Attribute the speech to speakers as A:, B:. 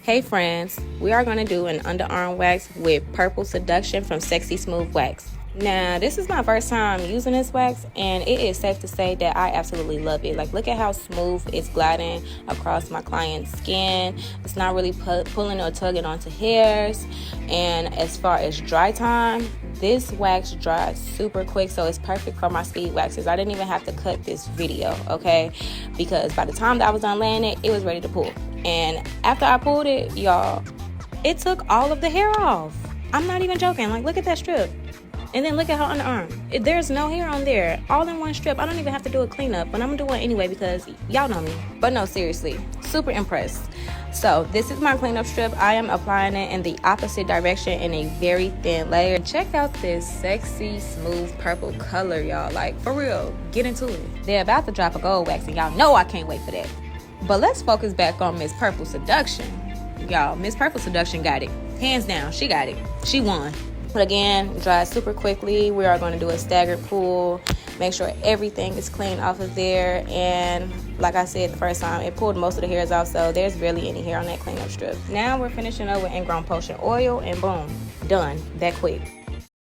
A: Hey friends, we are going to do an underarm wax with Purple Seduction from Sexy Smooth Wax. Now, this is my first time using this wax, and it is safe to say that I absolutely love it. Like, look at how smooth it's gliding across my client's skin. It's not really pulling or tugging onto hairs. And as far as dry time, this wax dries super quick, so it's perfect for my speed waxes. I didn't even have to cut this video, okay? Because by the time that I was done laying it, it was ready to pull. And after I pulled it, y'all, it took all of the hair off. I'm not even joking. Like, look at that strip. And then look at her underarm. There's no hair on there. All in one strip. I don't even have to do a cleanup, but I'm gonna do one anyway because y'all know me. But no, seriously, super impressed. So this is my cleanup strip. I am applying it in the opposite direction in a very thin layer. Check out this sexy, smooth purple color, y'all. Like, for real, get into it. They're about to drop a gold wax, and y'all know I can't wait for that. But let's focus back on Miss Purple Seduction. Y'all, Miss Purple Seduction got it. Hands down, she got it. She won. But again, dry super quickly. We are going to do a staggered pull. Make sure everything is clean off of there. And like I said the first time, it pulled most of the hairs off, so there's barely any hair on that cleanup strip. Now we're finishing up with ingrown potion oil, and boom, done that quick.